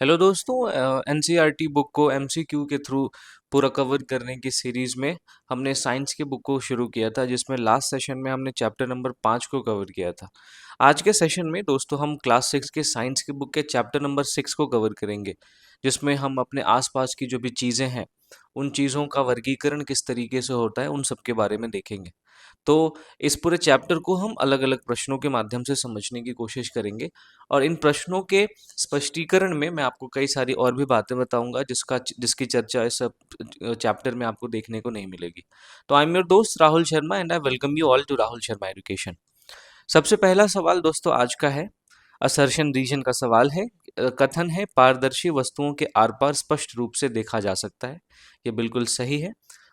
Hello दोस्तों, NCERT book को MCQ के थ्रू पूरा कवर करने की सीरीज में हमने साइंस की बुक को शुरू किया था, जिसमें लास्ट सेशन में हमने चैप्टर नंबर 5 को कवर किया था। आज के सेशन में दोस्तों हम क्लास 6 के साइंस की बुक के चैप्टर नंबर 6 को कवर करेंगे, जिसमें हम अपने आसपास की जो भी चीज़ें हैं उन चीज़ों का वर्गीकरण किस तरीके से होता है उन सब के बारे में देखेंगे। तो इस पूरे चैप्टर को हम अलग-अलग प्रश्नों के माध्यम से समझने की कोशिश करेंगे और इन प्रश्नों के स्पष्टीकरण में मैं आपको कई सारी और भी बातें बताऊंगा जिसकी चर्चा इस चैप्टर में आपको देखने को नहीं मिलेगी। तो आई एम योर दोस्त Rahul Sharma and I welcome you all to Rahul Sharma education. सबसे पहला सवाल दोस्तों आज का है, असर्शन रीजन का सवाल है। कथन है, पारदर्शी वस्तुओं के आर पार स्पष्ट रूप से देखा जा सकता है। ये बिल्कुल सही है।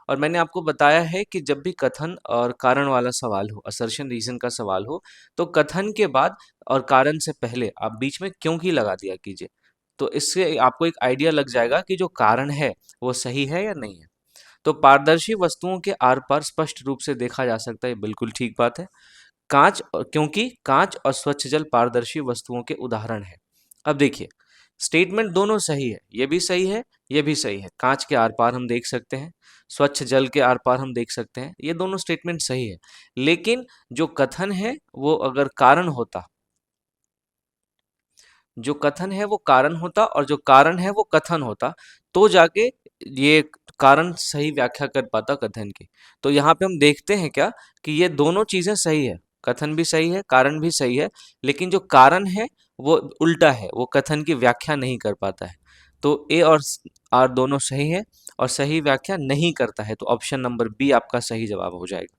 और मैंने आपको बताया है कि जब भी कथन और कारण वाला सवाल हो, असर्शन रीजन का सवाल हो, तो कथन के बाद और कारण से पहले आप बीच में क्योंकि लगा दिया कीजिए। तो इससे आपको एक आइडिया लग जाएगा कि जो कारण है वो सही है या नहीं है। तो पारदर्शी वस्तुओं के आर पार स्पष्ट रूप से देखा जा सकता है, बिल्कुल ठीक बात है। क्योंकि कांच और स्वच्छ जल पारदर्शी वस्तुओं के उदाहरण हैं। अब देखिए, स्टेटमेंट दोनों सही है, ये भी सही है, ये भी सही है। कांच के आर पार हम देख सकते हैं, स्वच्छ जल के आर पार हम देख सकते हैं, ये दोनों स्टेटमेंट सही है। लेकिन जो कथन है वो अगर कारण होता, जो कथन है वो कारण होता और जो कारण है वो कथन होता, तो जाके ये कारण सही व्याख्या कर पाता कथन की। तो यहाँ पे हम देखते हैं क्या कि ये दोनों चीजें सही है, कथन भी सही है, कारण भी सही है, लेकिन जो कारण है वो उल्टा है, वो कथन की व्याख्या नहीं कर पाता है। तो ए और आर दोनों सही है और सही व्याख्या नहीं करता है, तो ऑप्शन नंबर बी आपका सही जवाब हो जाएगा।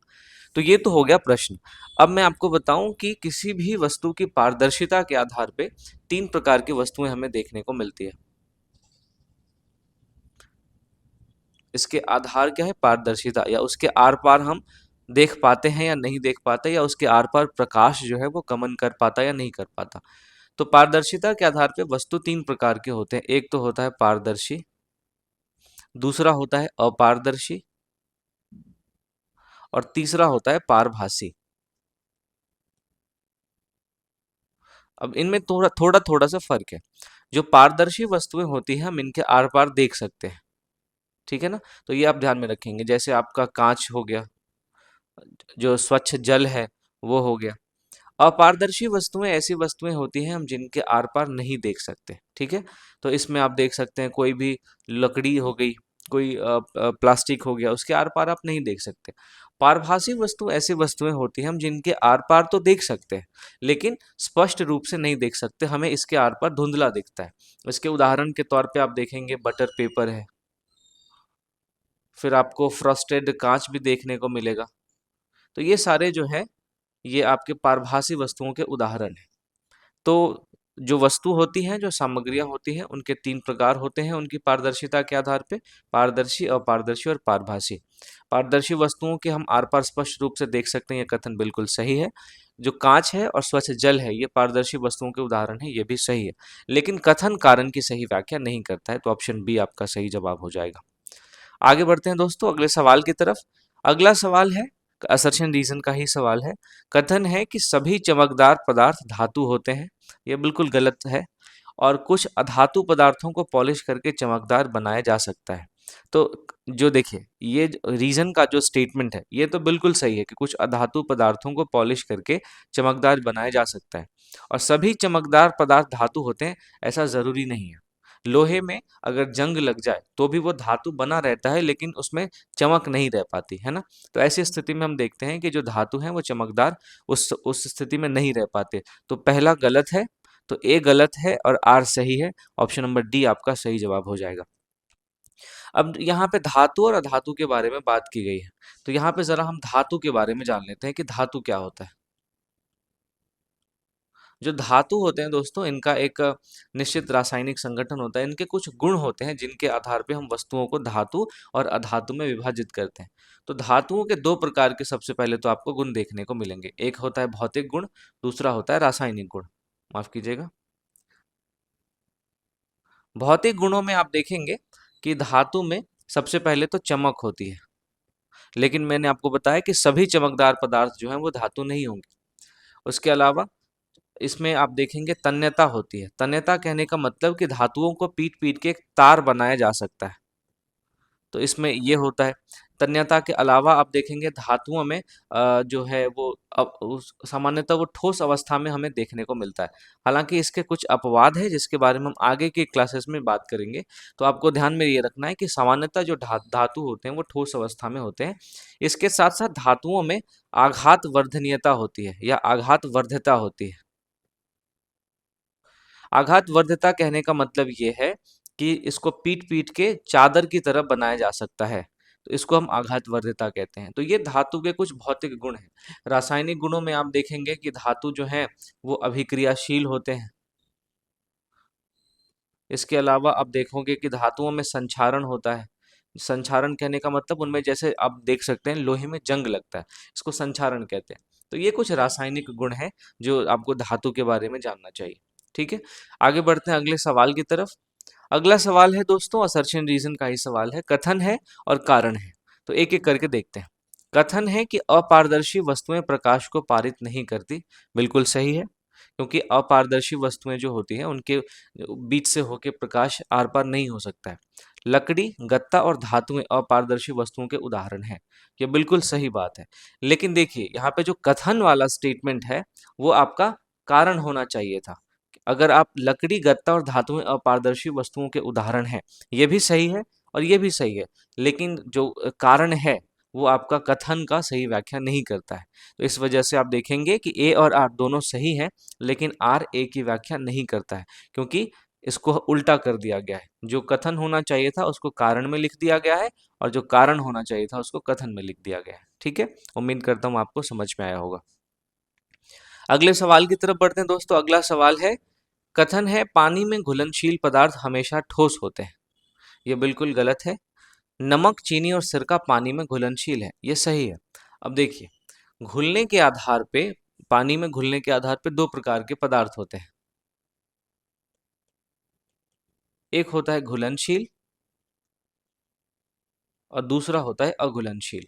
तो ये तो हो गया प्रश्न। अब मैं आपको बताऊं कि किसी भी वस्तु की पारदर्शिता के आधार पे तीन प्रकार की वस्तुएं हमें देखने को मिलती है। इसके आधार क्या है? पारदर्शिता, या उसके आर पार हम देख पाते हैं या नहीं देख पाते, या उसके आर पार प्रकाश जो है वो गमन कर पाता या नहीं कर पाता। तो पारदर्शिता के आधार पे वस्तु तीन प्रकार के होते हैं। एक तो होता है पारदर्शी, दूसरा होता है अपारदर्शी और तीसरा होता है पारभासी। अब इनमें थोड़ा थोड़ा थोड़ा सा फर्क है। जो पारदर्शी वस्तुएं होती हैं हम इनके आर पार देख सकते हैं, ठीक है ना। तो ये आप ध्यान में रखेंगे, जैसे आपका कांच हो गया, जो स्वच्छ जल है वो हो गया। अपारदर्शी वस्तुएं ऐसी वस्तुएं होती हैं हम जिनके आर पार नहीं देख सकते, ठीक है। तो इसमें आप देख सकते हैं कोई भी लकड़ी हो गई, कोई प्लास्टिक हो गया, उसके आर पार आप नहीं देख सकते। पारभासी वस्तु ऐसी वस्तुएं होती हैं हम जिनके आर पार तो देख सकते हैं, लेकिन स्पष्ट रूप से नहीं देख सकते, हमें इसके आर पार धुंधला दिखता है। इसके उदाहरण के तौर पे आप देखेंगे बटर पेपर है, फिर आपको फ्रॉस्टेड कांच भी देखने को मिलेगा। तो ये सारे जो है ये आपके पारभासी वस्तुओं के उदाहरण हैं। तो जो वस्तु होती हैं, जो सामग्रियां होती हैं, उनके तीन प्रकार होते हैं उनकी पारदर्शिता के आधार पे: पारदर्शी, अपारदर्शी और पारभासी। पारदर्शी वस्तुओं के हम आर पार स्पष्ट रूप से देख सकते हैं, ये कथन बिल्कुल सही है। जो कांच है और स्वच्छ जल है ये पारदर्शी वस्तुओं के उदाहरण है, ये भी सही है। लेकिन कथन कारण की सही व्याख्या नहीं करता है, तो ऑप्शन बी आपका सही जवाब हो जाएगा। आगे बढ़ते हैं दोस्तों अगले सवाल की तरफ। अगला सवाल है, असर्शन रीजन का ही सवाल है। कथन है कि सभी चमकदार पदार्थ धातु होते हैं। यह बिल्कुल गलत है। और कुछ अधातु पदार्थों को पॉलिश करके चमकदार बनाया जा सकता है। तो जो देखिए, ये रीजन का जो स्टेटमेंट है ये तो बिल्कुल सही है कि कुछ अधातु पदार्थों को पॉलिश करके चमकदार बनाया जा सकता है। और सभी चमकदार पदार्थ धातु होते हैं ऐसा जरूरी नहीं है। लोहे में अगर जंग लग जाए तो भी वो धातु बना रहता है, लेकिन उसमें चमक नहीं रह पाती है ना। तो ऐसी स्थिति में हम देखते हैं कि जो धातु है वो चमकदार उस स्थिति में नहीं रह पाते। तो पहला गलत है, तो ए गलत है और आर सही है। ऑप्शन नंबर डी आपका सही जवाब हो जाएगा। अब यहाँ पे धातु और अधातु के बारे में बात की गई है, तो यहाँ पे जरा हम धातु के बारे में जान लेते हैं कि धातु क्या होता है। जो धातु होते हैं दोस्तों, इनका एक निश्चित रासायनिक संगठन होता है, इनके कुछ गुण होते हैं जिनके आधार पे हम वस्तुओं को धातु और अधातु में विभाजित करते हैं। तो धातुओं के दो प्रकार के सबसे पहले तो आपको गुण देखने को मिलेंगे, एक होता है भौतिक गुण, दूसरा होता है रासायनिक गुण। माफ कीजिएगा। भौतिक गुणों में आप देखेंगे कि धातु में सबसे पहले तो चमक होती है, लेकिन मैंने आपको बताया कि सभी चमकदार पदार्थ जो हैं वो धातु नहीं होंगे। उसके अलावा इसमें आप देखेंगे तन्यता होती है। तन्यता कहने का मतलब कि धातुओं को पीट पीट के एक तार बनाया जा सकता है, तो इसमें ये होता है। तन्यता के अलावा आप देखेंगे धातुओं में जो है वो अब उस सामान्यतः वो ठोस अवस्था में हमें देखने को मिलता है। हालांकि इसके कुछ अपवाद है जिसके बारे में हम आगे की क्लासेस में बात करेंगे। तो आपको ध्यान में ये रखना है कि सामान्यतः जो धातु होते हैं वो ठोस अवस्था में होते हैं। इसके साथ साथ धातुओं में आघात वर्धनीयता होती है या आघात वर्ध्यता होती है। आघात वर्ध्यता कहने का मतलब ये है कि इसको पीट पीट के चादर की तरह बनाया जा सकता है, तो इसको हम आघात वर्ध्यता कहते हैं। तो ये धातु के कुछ भौतिक गुण हैं। रासायनिक गुणों में आप देखेंगे कि धातु जो है वो अभिक्रियाशील होते हैं। इसके अलावा आप देखोगे कि धातुओं में संक्षारण होता है। संक्षारण कहने का मतलब उनमें जैसे आप देख सकते हैं लोहे में जंग लगता है, इसको संक्षारण कहते हैं। तो ये कुछ रासायनिक गुण हैं जो आपको धातु के बारे में जानना चाहिए। ठीक है, आगे बढ़ते हैं अगले सवाल की तरफ। अगला सवाल है दोस्तों असर्शन रीजन का ही सवाल है, कथन है और कारण है। तो एक एक करके देखते हैं। कथन है कि अपारदर्शी वस्तुएं प्रकाश को पारित नहीं करती। बिल्कुल सही है, क्योंकि अपारदर्शी वस्तुएं जो होती हैं उनके बीच से होके प्रकाश आर पार नहीं हो सकता है। लकड़ी, गत्ता और धातुएं अपारदर्शी वस्तुओं के उदाहरण हैं। ये बिल्कुल सही बात है। लेकिन देखिए यहाँ पे जो कथन वाला स्टेटमेंट है वो आपका कारण होना चाहिए था। अगर आप लकड़ी, गत्ता और धातुएं अपारदर्शी वस्तुओं के उदाहरण हैं, ये भी सही है और ये भी सही है, लेकिन जो कारण है वो आपका कथन का सही व्याख्या नहीं करता है। तो इस वजह से आप देखेंगे कि ए और आर दोनों सही हैं, लेकिन आर ए की व्याख्या नहीं करता है, क्योंकि इसको उल्टा कर दिया गया है। जो कथन होना चाहिए था उसको कारण में लिख दिया गया है और जो कारण होना चाहिए था उसको कथन में लिख दिया गया है। ठीक है, उम्मीद करता हूँ आपको समझ में आया होगा। अगले सवाल की तरफ बढ़ते हैं दोस्तों। अगला सवाल है, कथन है पानी में घुलनशील पदार्थ हमेशा ठोस होते हैं। ये बिल्कुल गलत है। नमक, चीनी और सिरका पानी में घुलनशील है, ये सही है। अब देखिए, घुलने के आधार पे पानी में घुलने के आधार पे दो प्रकार के पदार्थ होते हैं। एक होता है घुलनशील और दूसरा होता है अघुलनशील।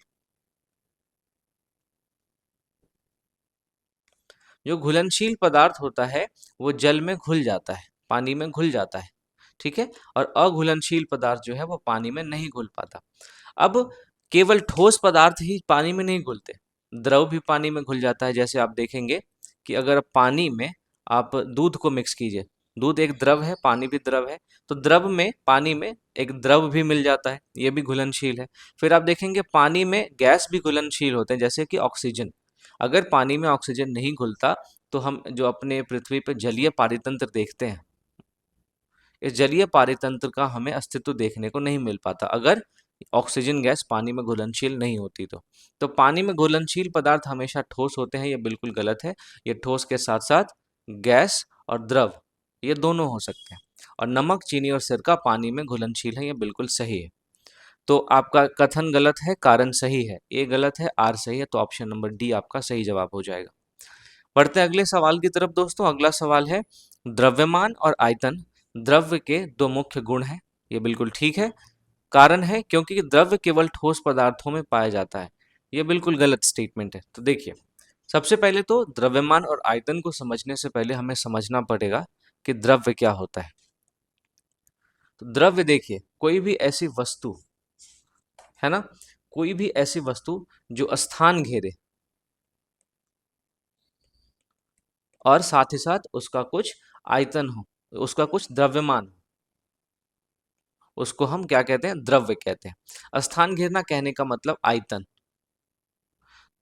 जो घुलनशील पदार्थ होता है वो जल में घुल जाता है, पानी में घुल जाता है। ठीक है, और अघुलनशील पदार्थ जो है वो पानी में नहीं घुल पाता। अब केवल ठोस पदार्थ ही पानी में नहीं घुलते, द्रव भी पानी में घुल जाता है। जैसे आप देखेंगे कि अगर पानी में आप दूध को मिक्स कीजिए, दूध एक द्रव है, पानी भी द्रव है, तो द्रव में पानी में एक द्रव भी मिल जाता है, ये भी घुलनशील है। फिर आप देखेंगे पानी में गैस भी घुलनशील होते हैं, जैसे कि ऑक्सीजन। अगर पानी में ऑक्सीजन नहीं घुलता तो हम जो अपने पृथ्वी पर जलीय पारितंत्र देखते हैं, इस जलीय पारितंत्र का हमें अस्तित्व देखने को नहीं मिल पाता अगर ऑक्सीजन गैस पानी में घुलनशील नहीं होती। तो पानी में घुलनशील पदार्थ हमेशा ठोस होते हैं, ये बिल्कुल गलत है। ये ठोस के साथ साथ गैस और द्रव ये दोनों हो सकते हैं। और नमक, चीनी और सिरका पानी में घुलनशील है, ये बिल्कुल सही है। तो आपका कथन गलत है, कारण सही है। ए गलत है, आर सही है, तो ऑप्शन नंबर डी आपका सही जवाब हो जाएगा। बढ़ते हैं अगले सवाल की तरफ दोस्तों। अगला सवाल है, द्रव्यमान और आयतन द्रव्य के दो मुख्य गुण हैं। ये बिल्कुल ठीक है। कारण है क्योंकि द्रव्य केवल ठोस पदार्थों में पाया जाता है। ये बिल्कुल गलत स्टेटमेंट है। तो देखिए, सबसे पहले तो द्रव्यमान और आयतन को समझने से पहले हमें समझना पड़ेगा कि द्रव्य क्या होता है। तो द्रव्य देखिए, कोई भी ऐसी वस्तु है ना, कोई भी ऐसी वस्तु जो स्थान घेरे और साथ ही साथ उसका कुछ आयतन हो, उसका कुछ द्रव्यमान हो, उसको हम क्या कहते हैं, द्रव्य कहते हैं। स्थान घेरना कहने का मतलब आयतन।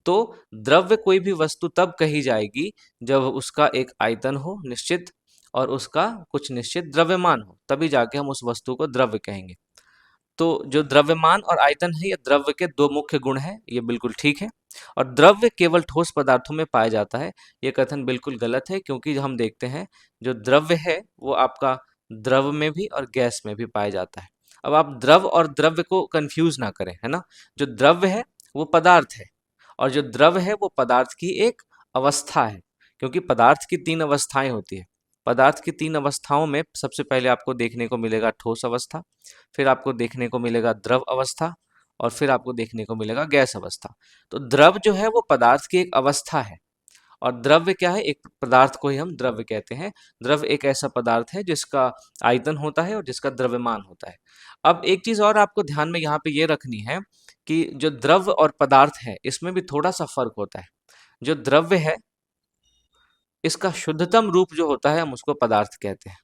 तो द्रव्य कोई भी वस्तु तब कही जाएगी जब उसका एक आयतन हो निश्चित और उसका कुछ निश्चित द्रव्यमान हो, तभी जाके हम उस वस्तु को द्रव्य कहेंगे। तो जो द्रव्यमान और आयतन है ये द्रव्य के दो मुख्य गुण हैं, ये बिल्कुल ठीक है। और द्रव्य केवल ठोस पदार्थों में पाया जाता है, ये कथन बिल्कुल गलत है, क्योंकि हम देखते हैं जो द्रव्य है वो आपका द्रव में भी और गैस में भी पाया जाता है। अब आप द्रव और द्रव्य को कंफ्यूज ना करें, है ना। जो द्रव्य है वो पदार्थ है और जो द्रव है वो पदार्थ की एक अवस्था है, क्योंकि पदार्थ की तीन अवस्थाएं होती है। पदार्थ की तीन अवस्थाओं में सबसे पहले आपको देखने को मिलेगा ठोस अवस्था, फिर आपको देखने को मिलेगा द्रव अवस्था और फिर आपको देखने को मिलेगा गैस अवस्था। तो द्रव जो है वो पदार्थ की एक अवस्था है और द्रव्य क्या है, एक पदार्थ को ही हम द्रव्य कहते हैं। द्रव्य एक ऐसा पदार्थ है जिसका आयतन होता है और जिसका द्रव्यमान होता है। अब एक चीज और आपको ध्यान में यहाँ पे ये रखनी है कि जो द्रव्य और पदार्थ है इसमें भी थोड़ा सा फर्क होता है। जो द्रव्य है इसका शुद्धतम रूप जो होता है हम उसको पदार्थ कहते हैं।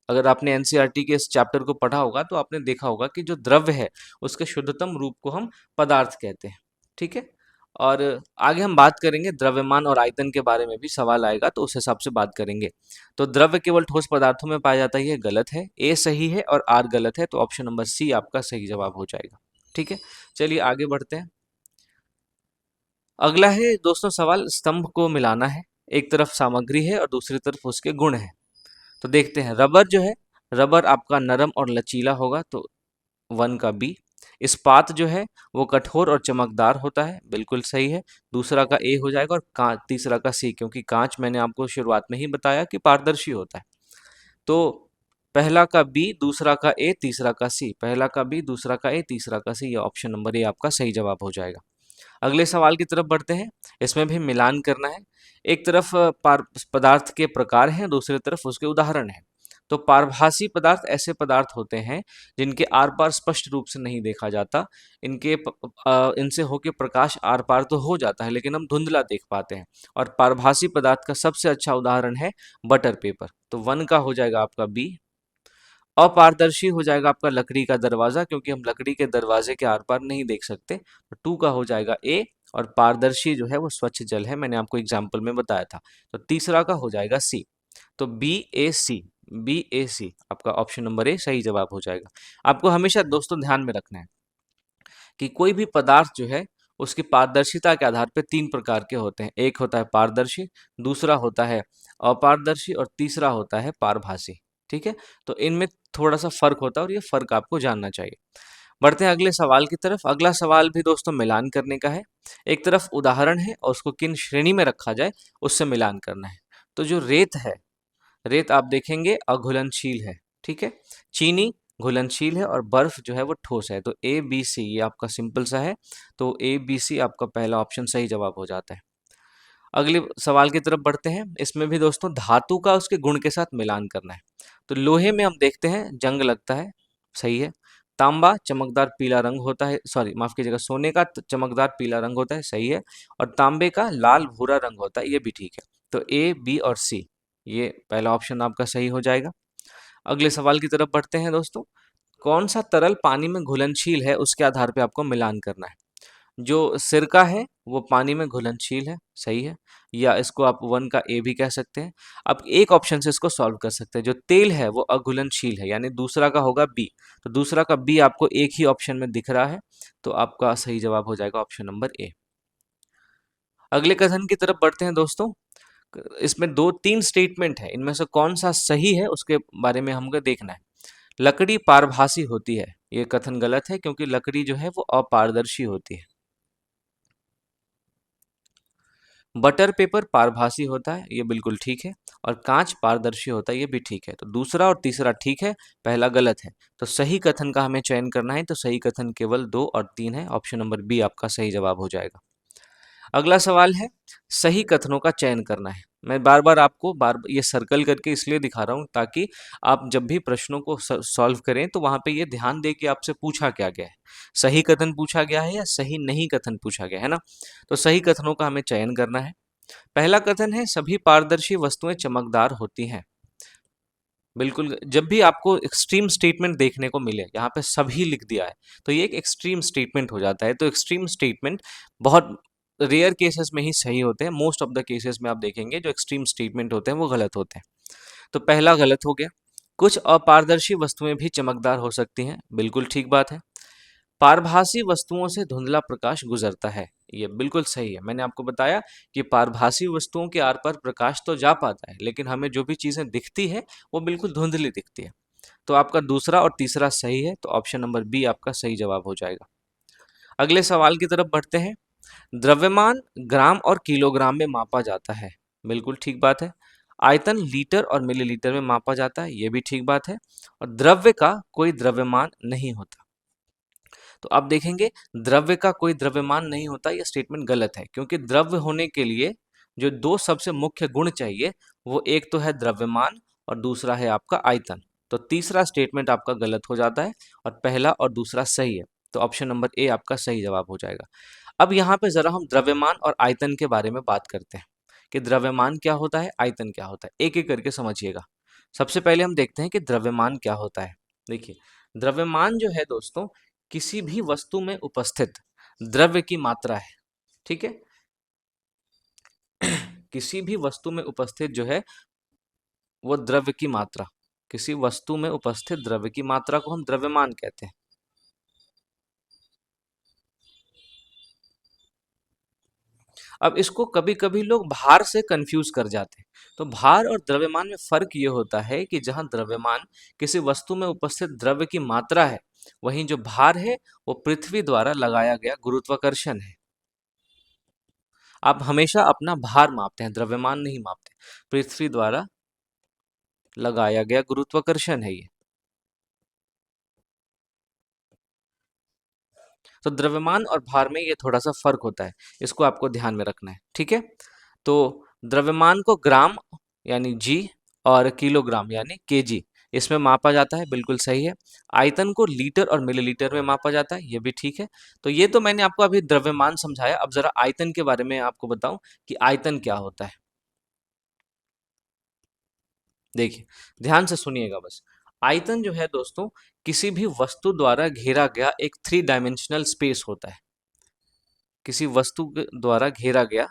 अगर आपने एनसीईआरटी के इस चैप्टर को पढ़ा होगा तो आपने देखा होगा कि जो द्रव्य है उसके शुद्धतम रूप को हम पदार्थ कहते हैं। ठीक है। और आगे हम बात करेंगे द्रव्यमान और आयतन के बारे में भी सवाल आएगा तो उस हिसाब से बात करेंगे। तो द्रव्य केवल ठोस पदार्थों में पाया जाता है, ये गलत है। ए सही है और आर गलत है, तो ऑप्शन नंबर सी आपका सही जवाब हो जाएगा। ठीक है, चलिए आगे बढ़ते हैं। अगला है दोस्तों सवाल, स्तंभ को मिलाना है। एक तरफ सामग्री है और दूसरी तरफ उसके गुण है। तो देखते हैं, रबर जो है, रबर आपका नरम और लचीला होगा, तो वन का बी। इस्पात जो है वो कठोर और चमकदार होता है, बिल्कुल सही है, दूसरा का ए हो जाएगा। और कांच, तीसरा का सी, क्योंकि कांच मैंने आपको शुरुआत में ही बताया कि पारदर्शी होता है। तो पहला का बी, दूसरा का ए, तीसरा का सी, पहला का बी, दूसरा का ए, तीसरा का सी, ये ऑप्शन नंबर ए आपका सही जवाब हो जाएगा। अगले सवाल की तरफ बढ़ते हैं। इसमें भी मिलान करना है। एक तरफ पदार्थ के प्रकार हैं, दूसरी तरफ उसके उदाहरण हैं। तो पारभासी पदार्थ ऐसे पदार्थ होते हैं जिनके आर पार स्पष्ट रूप से नहीं देखा जाता। इनसे होके प्रकाश आर पार तो हो जाता है लेकिन हम धुंधला देख पाते हैं। और पारभासी पदार्थ का सबसे अच्छा उदाहरण है बटर पेपर। तो वन का हो जाएगा आपका बी। अपारदर्शी हो जाएगा आपका लकड़ी का दरवाजा, क्योंकि हम लकड़ी के दरवाजे के आर पार नहीं देख सकते। तो टू का हो जाएगा ए। और पारदर्शी जो है वो स्वच्छ जल है, मैंने आपको एग्जाम्पल में बताया था। तो तीसरा का हो जाएगा सी। तो बी ए सी, बी ए सी आपका ऑप्शन नंबर ए सही जवाब हो जाएगा। आपको हमेशा दोस्तों ध्यान में रखना है कि कोई भी पदार्थ जो है उसकी पारदर्शिता के आधार पर तीन प्रकार के होते हैं। एक होता है पारदर्शी, दूसरा होता है अपारदर्शी और तीसरा होता है पारभासी। ठीक है, तो इनमें थोड़ा सा फर्क होता है और ये फर्क आपको जानना चाहिए। बढ़ते हैं अगले सवाल की तरफ। अगला सवाल भी दोस्तों मिलान करने का है। एक तरफ उदाहरण है और उसको किन श्रेणी में रखा जाए उससे मिलान करना है। तो जो रेत है, रेत आप देखेंगे अघुलनशील है। ठीक है, चीनी घुलनशील है और बर्फ जो है वो ठोस है। तो ए बी सी ये आपका सिंपल सा है। तो ए बी सी आपका पहला ऑप्शन सही जवाब हो जाता है। अगले सवाल की तरफ बढ़ते हैं। इसमें भी दोस्तों धातु का उसके गुण के साथ मिलान करना है। तो लोहे में हम देखते हैं जंग लगता है, सही है। तांबा चमकदार पीला रंग होता है, सॉरी माफ कीजिएगा, सोने का चमकदार पीला रंग होता है, सही है। और तांबे का लाल भूरा रंग होता है, ये भी ठीक है। तो ए बी और सी ये पहला ऑप्शन आपका सही हो जाएगा। अगले सवाल की तरफ बढ़ते हैं दोस्तों। कौन सा तरल पानी में घुलनशील है उसके आधार पे आपको मिलान करना है। जो सिरका है वो पानी में घुलनशील है, सही है। या इसको आप वन का ए भी कह सकते हैं। आप एक ऑप्शन से इसको सॉल्व कर सकते हैं। जो तेल है वो अघुलनशील है, यानी दूसरा का होगा बी। तो दूसरा का बी आपको एक ही ऑप्शन में दिख रहा है, तो आपका सही जवाब हो जाएगा ऑप्शन नंबर ए। अगले कथन की तरफ बढ़ते हैं दोस्तों। इसमें दो तीन स्टेटमेंट है, इनमें से कौन सा सही है उसके बारे में हमको देखना है। लकड़ी पारभासी होती है, ये कथन गलत है, क्योंकि लकड़ी जो है वो अपारदर्शी होती है। बटर पेपर पारभासी होता है, ये बिल्कुल ठीक है। और कांच पारदर्शी होता है, ये भी ठीक है। तो दूसरा और तीसरा ठीक है, पहला गलत है। तो सही कथन का हमें चयन करना है। तो सही कथन केवल दो और तीन है, ऑप्शन नंबर बी आपका सही जवाब हो जाएगा। अगला सवाल है, सही कथनों का चयन करना है। मैं बार बार आपको बार ये सर्कल करके इसलिए दिखा रहा हूँ ताकि आप जब भी प्रश्नों को सॉल्व करें तो वहां पे ये ध्यान दें कि आपसे पूछा क्या गया है। सही कथन पूछा गया है या सही नहीं कथन पूछा गया है ना। तो सही कथनों का हमें चयन करना है। पहला कथन है, सभी पारदर्शी वस्तुएं चमकदार होती हैं। बिल्कुल, जब भी आपको एक्सट्रीम स्टेटमेंट देखने को मिले, यहाँ पे सभी लिख दिया है, तो ये एक एक्सट्रीम स्टेटमेंट हो जाता है। तो एक्सट्रीम स्टेटमेंट बहुत रेयर केसेस में ही सही होते हैं। मोस्ट ऑफ द केसेस में आप देखेंगे जो एक्सट्रीम स्टेटमेंट होते हैं वो गलत होते हैं। तो पहला गलत हो गया। कुछ अपारदर्शी वस्तुएं भी चमकदार हो सकती हैं, बिल्कुल ठीक बात है। पारभासी वस्तुओं से धुंधला प्रकाश गुजरता है, ये बिल्कुल सही है। मैंने आपको बताया कि पारभासी वस्तुओं के आर पार प्रकाश तो जा पाता है, लेकिन हमें जो भी चीजें दिखती है वो बिल्कुल धुंधली दिखती है। तो आपका दूसरा और तीसरा सही है, तो ऑप्शन नंबर बी आपका सही जवाब हो जाएगा। अगले सवाल की तरफ बढ़ते हैं। द्रव्यमान ग्राम और किलोग्राम में मापा जाता है, बिल्कुल ठीक बात है। आयतन लीटर और मिलीलीटर में मापा जाता है, ये भी ठीक बात है। और द्रव्य का कोई द्रव्यमान नहीं होता। तो आप देखेंगे द्रव्य का कोई द्रव्यमान नहीं होता, यह स्टेटमेंट गलत है, क्योंकि द्रव्य होने के लिए जो दो सबसे मुख्य गुण चाहिए, वो एक तो है द्रव्यमान और दूसरा है आपका आयतन। तो तीसरा स्टेटमेंट आपका गलत हो जाता है और पहला और दूसरा सही है। तो ऑप्शन नंबर ए आपका सही जवाब हो जाएगा। अब यहाँ पे जरा हम द्रव्यमान और आयतन के बारे में बात करते हैं कि द्रव्यमान क्या होता है, आयतन क्या होता है, एक एक करके समझिएगा। सबसे पहले हम देखते हैं कि द्रव्यमान क्या होता है। देखिए, द्रव्यमान जो है दोस्तों, किसी भी वस्तु में उपस्थित द्रव्य की मात्रा है। ठीक है, किसी भी वस्तु में उपस्थित जो है वो द्रव्य की मात्रा, किसी वस्तु में उपस्थित द्रव्य की मात्रा को हम द्रव्यमान कहते हैं। अब इसको कभी कभी लोग भार से कंफ्यूज कर जाते हैं। तो भार और द्रव्यमान में फर्क ये होता है कि जहां द्रव्यमान किसी वस्तु में उपस्थित द्रव्य की मात्रा है, वहीं जो भार है वो पृथ्वी द्वारा लगाया गया गुरुत्वाकर्षण है। आप हमेशा अपना भार मापते हैं, द्रव्यमान नहीं मापते। पृथ्वी द्वारा लगाया गया गुरुत्वाकर्षण है ये। तो द्रव्यमान और भार में ये थोड़ा सा फर्क होता है, इसको आपको ध्यान में रखना है। ठीक है, तो द्रव्यमान को ग्राम यानी जी और किलोग्राम यानी केजी इसमें मापा जाता है, बिल्कुल सही है। आयतन को लीटर और मिलीलीटर में मापा जाता है, ये भी ठीक है। तो ये तो मैंने आपको अभी द्रव्यमान समझाया, अब जरा आयतन के बारे में आपको बताऊं कि आयतन क्या होता है। देखिए, ध्यान से सुनिएगा बस। आयतन जो है दोस्तों, किसी भी वस्तु द्वारा घेरा गया एक थ्री डायमेंशनल स्पेस होता है। किसी वस्तु द्वारा घेरा गया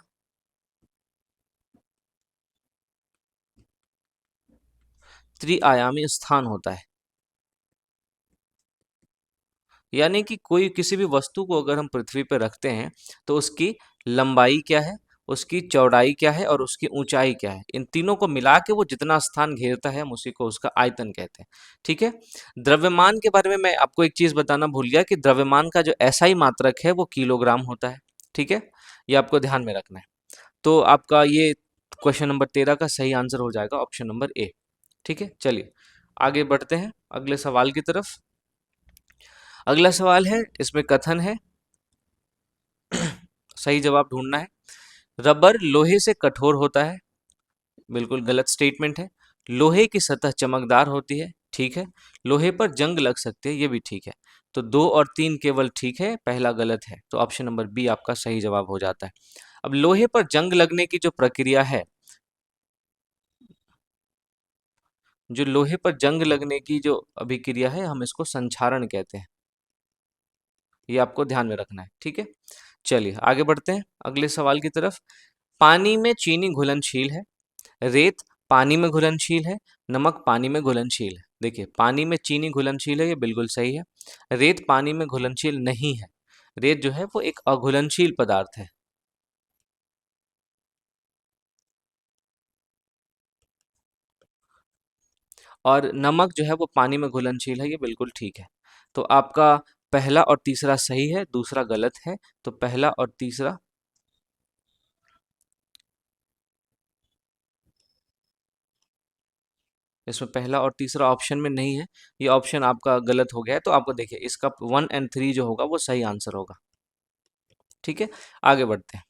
त्रिआयामी स्थान होता है। यानी कि कोई किसी भी वस्तु को अगर हम पृथ्वी पर रखते हैं तो उसकी लंबाई क्या है, उसकी चौड़ाई क्या है और उसकी ऊंचाई क्या है, इन तीनों को मिला के वो जितना स्थान घेरता है हम उसी को उसका आयतन कहते हैं। ठीक है, द्रव्यमान के बारे में मैं आपको एक चीज बताना भूल गया कि द्रव्यमान का जो एसआई मात्रक है वो किलोग्राम होता है। ठीक है, ये आपको ध्यान में रखना है। तो आपका ये क्वेश्चन नंबर 13 का सही आंसर हो जाएगा ऑप्शन नंबर ए। ठीक है, चलिए आगे बढ़ते हैं अगले सवाल की तरफ। अगला सवाल है, इसमें कथन है, सही जवाब ढूंढना है। रबर लोहे से कठोर होता है, बिल्कुल गलत स्टेटमेंट है। लोहे की सतह चमकदार होती है, ठीक है। लोहे पर जंग लग सकती है, ये भी ठीक है। तो दो और तीन केवल ठीक है, पहला गलत है। तो ऑप्शन नंबर बी आपका सही जवाब हो जाता है। अब लोहे पर जंग लगने की जो प्रक्रिया है, जो लोहे पर जंग लगने की जो अभिक्रिया है, हम इसको संक्षारण कहते हैं। ये आपको ध्यान में रखना है, ठीक है। चलिए आगे बढ़ते हैं अगले सवाल की तरफ। पानी में चीनी घुलनशील है, रेत पानी में घुलनशील है, नमक पानी में घुलनशील है। देखिए, पानी में चीनी घुलनशील है, ये बिल्कुल सही है। रेत पानी में घुलनशील नहीं है। रेत जो है वो एक अघुलनशील पदार्थ है। और नमक जो है वो पानी में घुलनशील है, ये बिल्कुल ठीक है। तो आपका पहला और तीसरा सही है, दूसरा गलत है। तो पहला और तीसरा, इसमें पहला और तीसरा ऑप्शन में नहीं है, ये ऑप्शन आपका गलत हो गया है। तो आपको देखिए, इसका 1 और 3 जो होगा वो सही आंसर होगा। ठीक है, आगे बढ़ते हैं।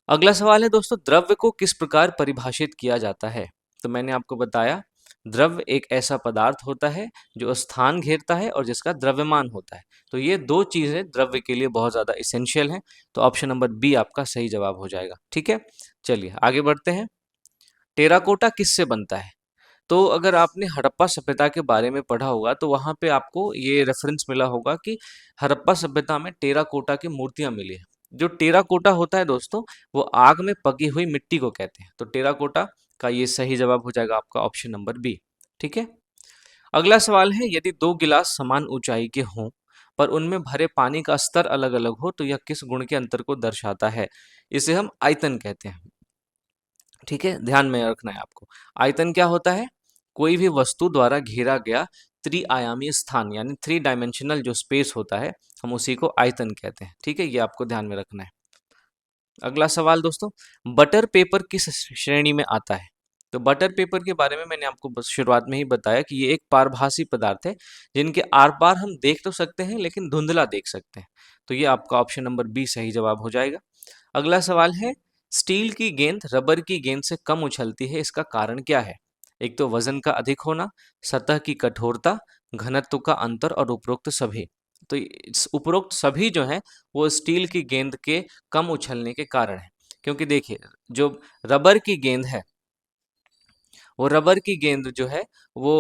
अगला सवाल है दोस्तों, द्रव्य को किस प्रकार परिभाषित किया जाता है। तो मैंने आपको बताया, द्रव्य एक ऐसा पदार्थ होता है जो स्थान घेरता है और जिसका द्रव्यमान होता है। तो ये दो चीजें द्रव्य के लिए बहुत ज्यादा इसेंशियल हैं। तो ऑप्शन नंबर बी आपका सही जवाब हो जाएगा। ठीक है, चलिए आगे बढ़ते हैं। टेराकोटा किससे बनता है। तो अगर आपने हड़प्पा सभ्यता के बारे में पढ़ा होगा तो वहां पे आपको ये रेफरेंस मिला होगा कि हड़प्पा सभ्यता में टेराकोटा की मूर्तियां मिली है। जो टेराकोटा होता है दोस्तों, वो आग में पकी हुई मिट्टी को कहते हैं। तो टेराकोटा का ये सही जवाब हो जाएगा आपका ऑप्शन नंबर बी। ठीक है, अगला सवाल है, यदि दो गिलास समान ऊंचाई के हों पर उनमें भरे पानी का स्तर अलग अलग हो तो यह किस गुण के अंतर को दर्शाता है। इसे हम आयतन कहते हैं। ठीक है, ध्यान में रखना है आपको। आयतन क्या होता है, कोई भी वस्तु द्वारा घेरा गया त्रिआयामी स्थान यानी थ्री डायमेंशनल जो स्पेस होता है, हम उसी को आयतन कहते हैं। ठीक है, ये आपको ध्यान में रखना है। अगला सवाल दोस्तों, बटर पेपर किस श्रेणी में आता है। तो बटर पेपर के बारे में मैंने आपको बस शुरुआत में ही बताया कि ये एक पारभासी पदार्थ है जिनके आर पार हम देख तो सकते हैं लेकिन धुंधला देख सकते हैं। तो ये आपका ऑप्शन नंबर बी सही जवाब हो जाएगा। अगला सवाल है, स्टील की गेंद रबर की गेंद से कम उछलती है, इसका कारण क्या है? एक तो वजन का अधिक होना, सतह की कठोरता, घनत्व का अंतर और उपरोक्त सभी। तो उपरोक्त सभी जो है वो स्टील की गेंद के कम उछलने के कारण है, क्योंकि देखिए जो रबर की गेंद है, वो रबर की गेंद जो है वो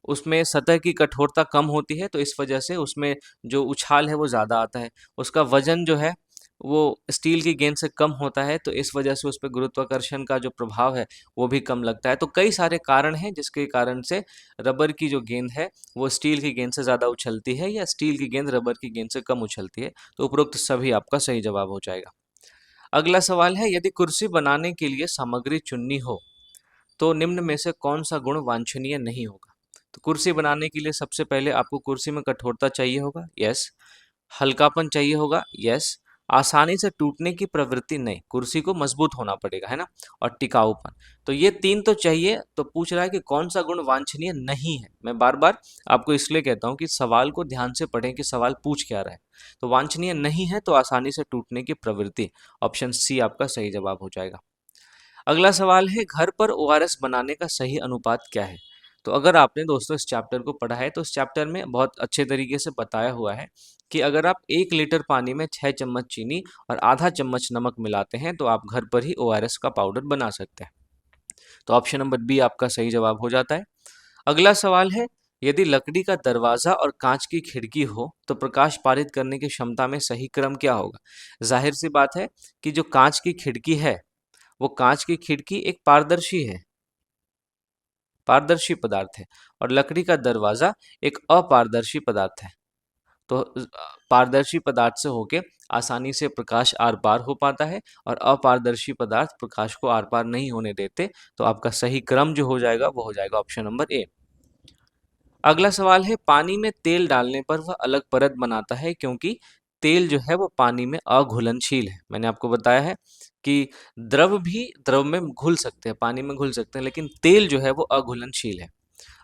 उसमें सतह की कठोरता कम होती है, तो इस वजह से उसमें जो उछाल है वो ज़्यादा आता है। उसका वजन जो है वो स्टील की गेंद से कम होता है, तो इस वजह से उस पे गुरुत्वाकर्षण का जो प्रभाव है वो भी कम लगता है। तो कई सारे कारण हैं जिसके कारण से रबर की जो गेंद है वो स्टील की गेंद से ज़्यादा उछलती है या स्टील की गेंद रबर की गेंद से कम उछलती है। तो उपरोक्त सभी आपका सही जवाब हो जाएगा। अगला सवाल है, यदि कुर्सी बनाने के लिए सामग्री चुननी हो तो निम्न में से कौन सा गुण वांछनीय नहीं होगा? तो कुर्सी बनाने के लिए सबसे पहले आपको कुर्सी में कठोरता चाहिए होगा, यस। हल्कापन चाहिए होगा, यस। आसानी से टूटने की प्रवृत्ति नहीं, कुर्सी को मजबूत होना पड़ेगा, है ना। और टिकाऊपन, तो ये तीन तो चाहिए। तो पूछ रहा है कि कौन सा गुण वांछनीय नहीं है। मैं बार बार आपको इसलिए कहता हूँ कि सवाल को ध्यान से पढ़ें कि सवाल पूछ क्या रहा है। तो वांछनीय नहीं है तो आसानी से टूटने की प्रवृत्ति, ऑप्शन सी आपका सही जवाब हो जाएगा। अगला सवाल है, घर पर ओआरएस बनाने का सही अनुपात क्या है? तो अगर आपने दोस्तों इस चैप्टर को पढ़ा है तो इस चैप्टर में बहुत अच्छे तरीके से बताया हुआ है कि अगर आप 1 लीटर पानी में 6 चम्मच चीनी और आधा चम्मच नमक मिलाते हैं तो आप घर पर ही ओआरएस का पाउडर बना सकते हैं। तो ऑप्शन नंबर बी आपका सही जवाब हो जाता है। अगला सवाल है, यदि लकड़ी का दरवाजा और कांच की खिड़की हो तो प्रकाश पारित करने की क्षमता में सही क्रम क्या होगा? जाहिर सी बात है कि जो कांच की खिड़की है वो कांच की खिड़की एक पारदर्शी है, पारदर्शी पदार्थ है, और लकड़ी का दरवाजा एक अपारदर्शी पदार्थ है। तो पारदर्शी पदार्थ से होके आसानी से प्रकाश आर पार हो पाता है और अपारदर्शी पदार्थ प्रकाश को आर पार नहीं होने देते। तो आपका सही क्रम जो हो जाएगा वो हो जाएगा ऑप्शन नंबर ए। अगला सवाल है, पानी में तेल डालने पर वह अलग परत बनाता है क्योंकि तेल जो है वो पानी में अघुलनशील है। मैंने आपको बताया है कि द्रव भी द्रव में घुल सकते हैं, पानी में घुल सकते हैं, लेकिन तेल जो है वो अघुलनशील है।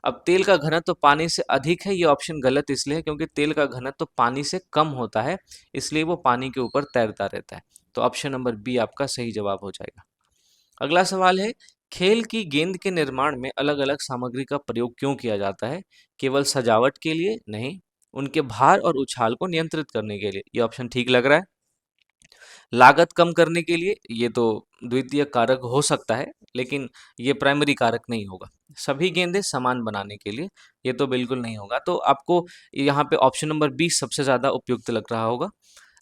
अब तेल का घनत्व तो पानी से अधिक है, ये ऑप्शन गलत इसलिए है क्योंकि तेल का घनत्व तो पानी से कम होता है, इसलिए वो पानी के ऊपर तैरता रहता है। तो ऑप्शन नंबर बी आपका सही जवाब हो जाएगा। अगला सवाल है, खेल की गेंद के निर्माण में अलग अलग सामग्री का प्रयोग क्यों किया जाता है? केवल सजावट के लिए नहीं, उनके भार और उछाल को नियंत्रित करने के लिए। ये ऑप्शन ठीक लग रहा है। लागत कम करने के लिए, ये तो द्वितीय कारक हो सकता है लेकिन ये प्राइमरी कारक नहीं होगा। सभी गेंदें समान बनाने के लिए, ये तो बिल्कुल नहीं होगा। तो आपको यहाँ पे ऑप्शन नंबर बी सबसे ज़्यादा उपयुक्त लग रहा होगा।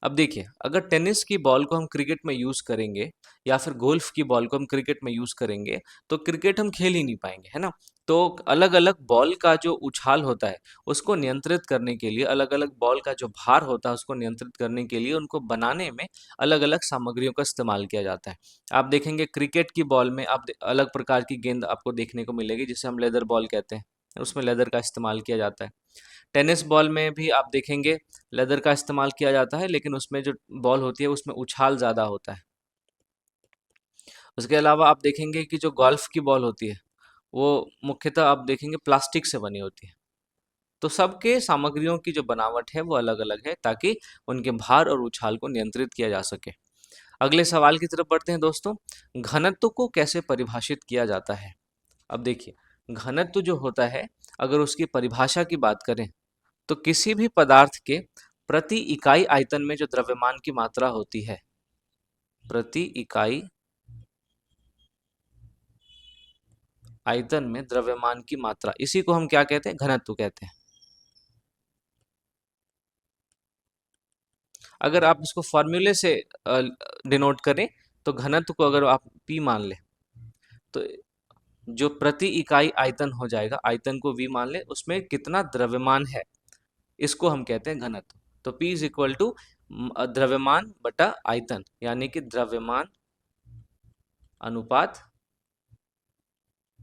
अब देखिए, अगर टेनिस की बॉल को हम क्रिकेट में यूज़ करेंगे या फिर गोल्फ की बॉल को हम क्रिकेट में यूज़ करेंगे तो क्रिकेट हम खेल ही नहीं पाएंगे, है ना। तो अलग अलग बॉल का जो उछाल होता है उसको नियंत्रित करने के लिए, अलग अलग बॉल का जो भार होता है उसको नियंत्रित करने के लिए उनको बनाने में अलग अलग सामग्रियों का इस्तेमाल किया जाता है। आप देखेंगे क्रिकेट की बॉल में आप अलग प्रकार की गेंद आपको देखने को मिलेगी जिसे हम लेदर बॉल कहते हैं, उसमें लेदर का इस्तेमाल किया जाता है। टेनिस बॉल में भी आप देखेंगे लेदर का इस्तेमाल किया जाता है लेकिन उसमें जो बॉल होती है उसमें उछाल ज़्यादा होता है। उसके अलावा आप देखेंगे कि जो गोल्फ की बॉल होती है वो मुख्यतः आप देखेंगे प्लास्टिक से बनी होती है। तो सबके सामग्रियों की जो बनावट है वो अलग अलग है ताकि उनके भार और उछाल को नियंत्रित किया जा सके। अगले सवाल की तरफ बढ़ते हैं दोस्तों, घनत्व को कैसे परिभाषित किया जाता है? अब देखिए, घनत्व जो होता है अगर उसकी परिभाषा की बात करें तो किसी भी पदार्थ के प्रति इकाई आयतन में जो द्रव्यमान की मात्रा होती है, प्रति इकाई आयतन में द्रव्यमान की मात्रा, इसी को हम क्या कहते हैं? घनत्व कहते हैं। अगर आप इसको फॉर्मूले से डिनोट करें तो घनत्व को अगर आप पी मान लें तो जो प्रति इकाई आयतन हो जाएगा, आयतन को वी मान ले, उसमें कितना द्रव्यमान है इसको हम कहते हैं घनत्व। तो P इज इक्वल टू द्रव्यमान बटा आयतन, यानी कि द्रव्यमान अनुपात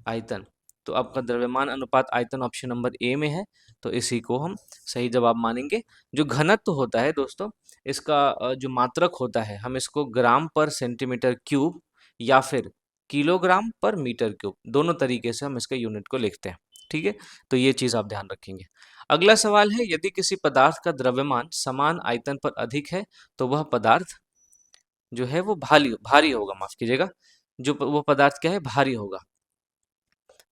आयतन। तो आपका द्रव्यमान अनुपात आयतन ऑप्शन नंबर ए में है, तो इसी को हम सही जवाब मानेंगे। जो घनत्व होता है दोस्तों, इसका जो मात्रक होता है हम इसको ग्राम पर सेंटीमीटर क्यूब या फिर किलोग्राम पर मीटर क्यूब, दोनों तरीके से हम इसके यूनिट को लिखते हैं। ठीक है, तो ये चीज आप ध्यान रखेंगे। अगला सवाल है, यदि किसी पदार्थ का द्रव्यमान समान आयतन पर अधिक है तो वह पदार्थ जो है वो भारी भारी होगा, माफ कीजिएगा, वो पदार्थ क्या है, भारी होगा।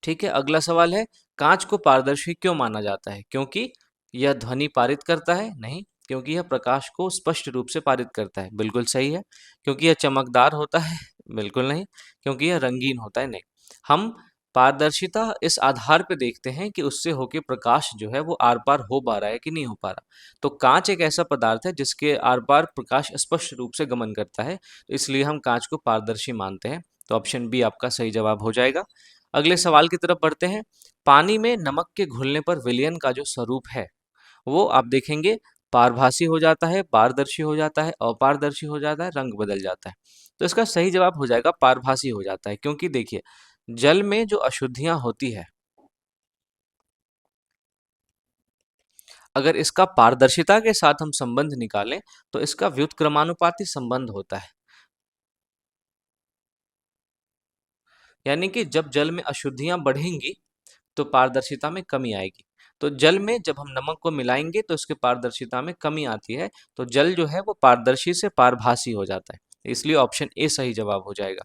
ठीक है, अगला सवाल है, कांच को पारदर्शी क्यों माना जाता है? क्योंकि यह ध्वनि पारित करता है? नहीं। क्योंकि यह प्रकाश को स्पष्ट रूप से पारित करता है? बिल्कुल सही है। क्योंकि यह चमकदार होता है? बिल्कुल नहीं। क्योंकि यह रंगीन होता है? नहीं। हम पारदर्शिता इस आधार पे देखते हैं कि उससे होके प्रकाश जो है वो आर पार हो पा रहा है कि नहीं हो पा रहा। तो कांच एक ऐसा पदार्थ है जिसके आर पार प्रकाश स्पष्ट रूप से गमन करता है, तो इसलिए हम कांच को पारदर्शी मानते हैं। तो ऑप्शन बी आपका सही जवाब हो जाएगा। अगले सवाल की तरफ बढ़ते हैं। पानी में नमक के घुलने पर विलयन का जो स्वरूप है वो आप देखेंगे पारभासी हो जाता है, पारदर्शी हो जाता है, अपारदर्शी हो जाता है, रंग बदल जाता है। तो इसका सही जवाब हो जाएगा पारभासी हो जाता है, क्योंकि देखिए जल में जो अशुद्धियां होती है, अगर इसका पारदर्शिता के साथ हम संबंध निकालें तो इसका व्युत्क्रमानुपाती संबंध होता है। यानी कि जब जल में अशुद्धियां बढ़ेंगी तो पारदर्शिता में कमी आएगी। तो जल में जब हम नमक को मिलाएंगे तो उसके पारदर्शिता में कमी आती है, तो जल जो है वो पारदर्शी से पारभासी हो जाता है। इसलिए ऑप्शन ए सही जवाब हो जाएगा।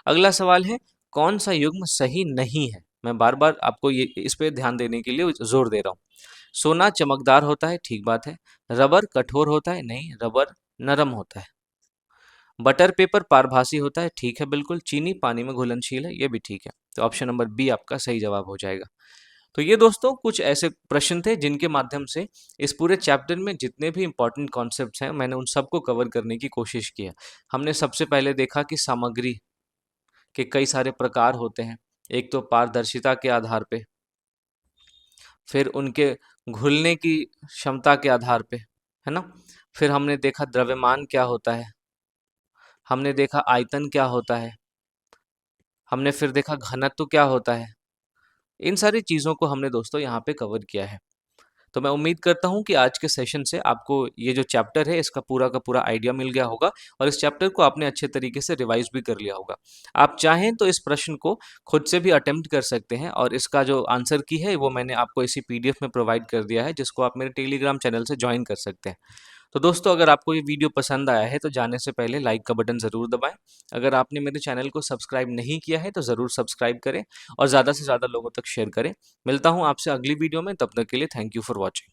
अगला सवाल है, कौन सा युग्म सही नहीं है? मैं बार बार आपको ये इस पे ध्यान देने के लिए जोर दे रहा हूँ। सोना चमकदार होता है, ठीक बात है। रबर कठोर होता है, नहीं, रबर नरम होता है। बटर पेपर पारभासी होता है, ठीक है बिल्कुल। चीनी पानी में घुलनशील है, ये भी ठीक है। तो ऑप्शन नंबर बी आपका सही जवाब हो जाएगा। तो ये दोस्तों कुछ ऐसे प्रश्न थे जिनके माध्यम से इस पूरे चैप्टर में जितने भी इंपॉर्टेंट कॉन्सेप्ट्स हैं मैंने उन सबको कवर करने की कोशिश की है। हमने सबसे पहले देखा कि सामग्री के कई सारे प्रकार होते हैं, एक तो पारदर्शिता के आधार पे, फिर उनके घुलने की क्षमता के आधार पे, है ना। फिर हमने देखा द्रव्यमान क्या होता है, हमने देखा आयतन क्या होता है, हमने फिर देखा घनत्व क्या होता है। इन सारी चीज़ों को हमने दोस्तों यहाँ पे कवर किया है। तो मैं उम्मीद करता हूँ कि आज के सेशन से आपको ये जो चैप्टर है इसका पूरा का पूरा आइडिया मिल गया होगा और इस चैप्टर को आपने अच्छे तरीके से रिवाइज भी कर लिया होगा। आप चाहें तो इस प्रश्न को खुद से भी अटेम्प्ट कर सकते हैं और इसका जो आंसर की है वो मैंने आपको इसी पीडीएफ में प्रोवाइड कर दिया है, जिसको आप मेरे टेलीग्राम चैनल से ज्वाइन कर सकते हैं। तो दोस्तों अगर आपको ये वीडियो पसंद आया है तो जाने से पहले लाइक का बटन ज़रूर दबाएं। अगर आपने मेरे चैनल को सब्सक्राइब नहीं किया है तो ज़रूर सब्सक्राइब करें और ज़्यादा से ज़्यादा लोगों तक शेयर करें। मिलता हूँ आपसे अगली वीडियो में, तब तक के लिए थैंक यू फॉर वॉचिंग।